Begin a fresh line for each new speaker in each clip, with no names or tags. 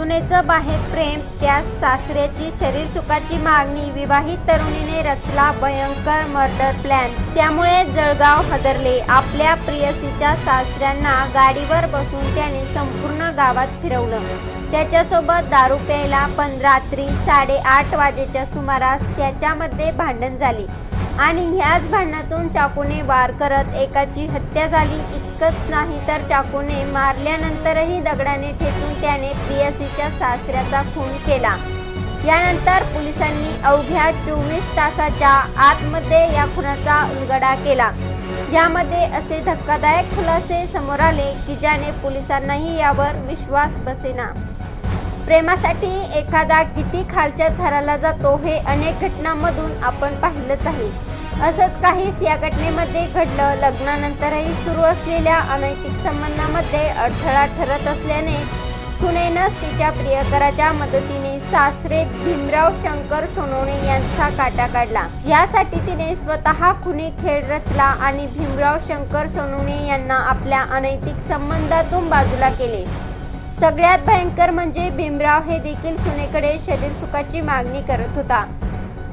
सुनेचं बाहेर प्रेम, त्यास सासऱ्याची शरीर सुखाची मागणी, विवाहित तरुणीने रचला भयंकर मर्डर प्लॅन. त्यामुळे जळगाव हादरले. आपल्या प्रेयसीच्या सासऱ्यांना गाडीवर बसून त्याने संपूर्ण गावात फिरवलं. त्याच्यासोबत दारू प्यायला. पण रात्री 8:30 वाजेच्या सुमारास त्याच्यामध्ये भांडण झाले आणि ह्याच भांडणातून चाकूने वार करत एकाची हत्या झाली. इतकंच नाही तर चाकूने मारल्यानंतरही दगडाने ठेचून त्याने प्रेयसीच्या सासऱ्याचा खून केला. यानंतर पोलिसांनी अवघ्या 24 तासाच्या आतमध्ये या खुनाचा उलगडा केला. यामध्ये असे धक्कादायक खुलासे समोर आले की ज्याने पोलिसांनाही यावर विश्वास बसेना. प्रेमासाठी एखादा किती खालच्या थराला जातो हे अनेक घटनांमधून आपण पाहिलंच आहे. असंच काहीच या घटनेमध्ये घडलं. लग्नानंतरही सुरू असलेल्या अनैतिक संबंधामध्ये अडथळा ठरत असल्याने सुनेनंच तिच्या प्रियकराच्या मदतीने सासरे भीमराव शंकर सोनवणे यांचा काटा काढला. यासाठी तिने स्वतः खुनी खेळ रचला आणि भीमराव शंकर सोनवणे यांना आपल्या अनैतिक संबंधातून बाजूला केले. सगळ्यात भयंकर म्हणजे भीमराव हे देखील सुनेकडे शरीर सुखाची मागणी करत होता.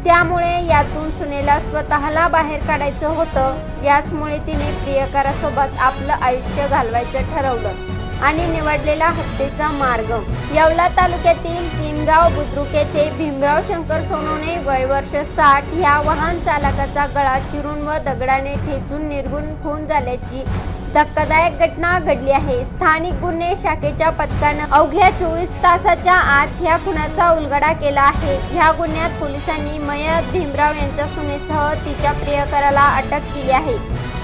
त्यामुळे यातून सुनेला स्वतःला बाहेर काढायचं होतं. याचमुळे तिने प्रियकरासोबत आपलं आयुष्य घालवायचं ठरवलं आणि निवडलेला हत्येचा मार्ग. येवला तालुक्यातील किनगाव बुद्रुक येथे भीमराव शंकर सोनवणे वय वर्ष 60 ह्या वाहन चालकाचा गळा चिरून व दगडाने ठेचून निर्घुण खून झाल्याची धक्कादायक घटना घडली आहे. स्थानिक गुन्हे शाखेच्या पथकानं अवघ्या 24 तासाच्या आत ह्या खुनाचा उलगडा केला आहे. ह्या गुन्ह्यात पोलिसांनी मयत भीमराव यांच्या सुनेसह तिच्या प्रियकराला अटक केली आहे.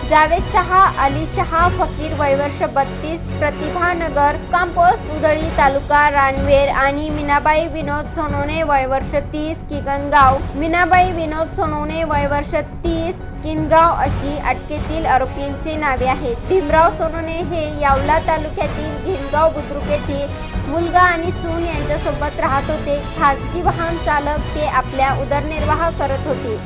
जावेद शहा, अली शहा फकीर वय वर्ष 32 प्रतिभानगर कंपोस्ट उदळी तालुका रानवेर आणि मीनाबाई विनोद सोनवणे वय वर्ष 30 किनगाव. मीनाबाई विनोद सोनवणे वय वर्ष 30 किनगाव अशी अटकेतील आरोपींची नावे आहेत. भीमराव सोनवणे हे येवला तालुक्यातील किनगाव बुद्रुक येथे मुलगा आणि सून यांच्यासोबत राहत होते. खाजगी वाहन चालक ते आपल्या उदरनिर्वाह करत होते.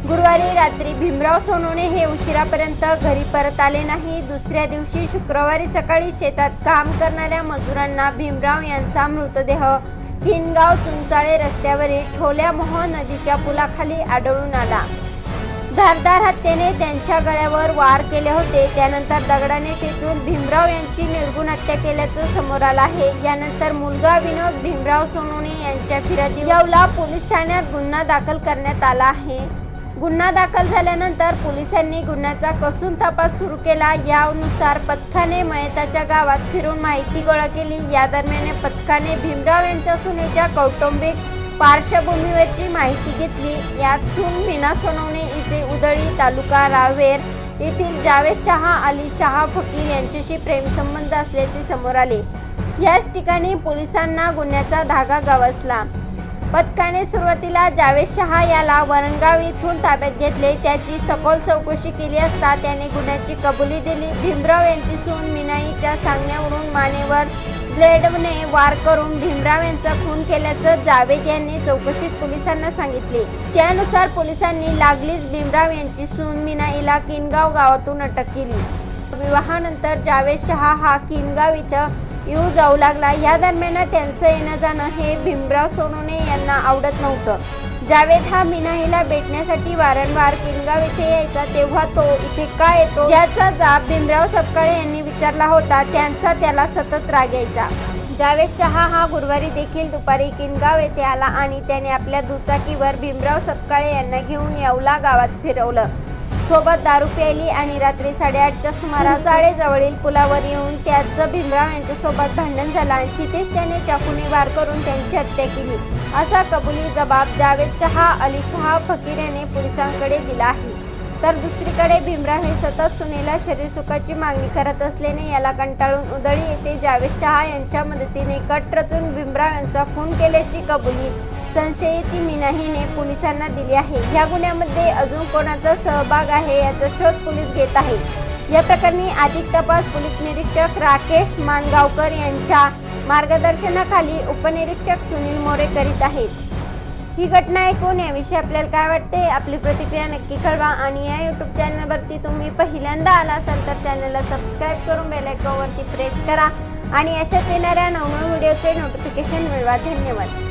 गुरुवारी रात्री भीमराव सोनवणे हे उशिरापर्यंत घरी परत आले नाही. दुसऱ्या दिवशी शुक्रवारी सकाळी शेतात काम करणाऱ्या मजुरांना भीमराव यांचा मृतदेह किनगाव चुंचाळे रस्त्यावरील ठोल्यामोह नदीच्या पुलाखाली आढळून आला. धारदार हत्येने त्यांच्या गळ्यावर वार केले होते. त्यानंतर दगडाने ठेचून भीमराव यांची निर्घुण हत्या केल्याचं समोर आलं आहे. यानंतर मुलगा विनोद भीमराव सोनवणे यांच्या फिर्यादी येवला पोलीस ठाण्यात गुन्हा दाखल करण्यात आला आहे. गुन्हा दाखल झाल्यानंतर पोलिसांनी गुन्ह्याचा कसून तपास सुरू केला. यानुसार पथकाने मयताच्या गावात फिरून माहिती गोळा केली. या दरम्यान पथकाने भीमराव यांच्या सुनेच्या कौटुंबिक पार्श्वभूमीवरची माहिती घेतली. यात सून मीना सोनवणे हिचे उदळी तालुका रावेर येथील जावेद शहा, अली शहा फकीर यांच्याशी प्रेमसंबंध असल्याचे समोर आले. याच ठिकाणी पोलिसांना गुन्ह्याचा धागा गवसला. पथकाने सुरुवातीला जावेद शहा याला वरणगाव येथून ताब्यात घेतले. त्याची सखोल चौकशी केली असता त्याने गुन्ह्याची कबुली दिली. भीमराव यांची सून मीनाईच्या सांगण्यावरून मानेवर ब्लेडने वार करून भीमराव यांचा खून केल्याचं जावेद यांनी चौकशीत पोलिसांना सांगितले. त्यानुसार पोलिसांनी लागलीच भीमराव यांची सून मीनाईला किनगाव गावातून अटक केली. विवाहानंतर जावेद शहा हा किनगाव इथं येऊ जाऊ लागला. या दरम्यान त्यांचं येणं जाणं हे भीमराव सोनवणे यांना आवडत नव्हतं. जावेद हा मीनाईला भेटण्यासाठी वारंवार किनगाव येथे यायचा. तेव्हा तो इथे का येतो याचा जाब भीमराव सपकाळे यांनी विचारला होता. त्यांचा त्याला सतत राग यायचा. जावेद शहा हा गुरुवारी देखील दुपारी किनगाव येथे आला आणि त्याने आपल्या दुचाकीवर भीमराव सपकाळे यांना घेऊन येवला गावात फिरवलं. सोबत दारू प्यायली आणि रात्री 8:30च्या सुमारास जवळील पुलावर येऊन त्याचं भीमराव यांच्यासोबत भांडण झालं आणि तिथेच त्याने चाकूने वार करून त्यांची हत्या केली असा कबुली जबाब जावेद शहा, अली शहा फकीर याने पोलिसांकडे दिला आहे. तर दुसरीकडे भीमराव हे सतत सुनेला शरीर सुखाची मागणी करत असल्याने याला कंटाळून उदळी येथे जावेद शहा यांच्या मदतीने कट रचून भीमराव यांचा खून केल्याची कबुली संशयित मीनाहीने पोलिसांना दिली आहे. या गुन्ह्यामध्ये अजून कोणाचा सहभाग आहे याचा शोध पोलीस घेत आहेत. या प्रकरणी अधिक तपास पोलीस निरीक्षक राकेश मानगावकर यांच्या मार्गदर्शनाखाली उपनिरीक्षक सुनील मोरे करीत आहेत. ही घटना ऐकून याविषयी आपल्याला काय वाटते, आपली प्रतिक्रिया नक्की कळवा आणि या यूट्यूब चॅनलवरती तुम्ही पहिल्यांदा आला असाल तर चॅनलला सबस्क्राईब करून बेल आयकॉनवरती प्रेस करा आणि अशाच येणाऱ्या नवनवीन व्हिडिओचे नोटिफिकेशन मिळवा. धन्यवाद.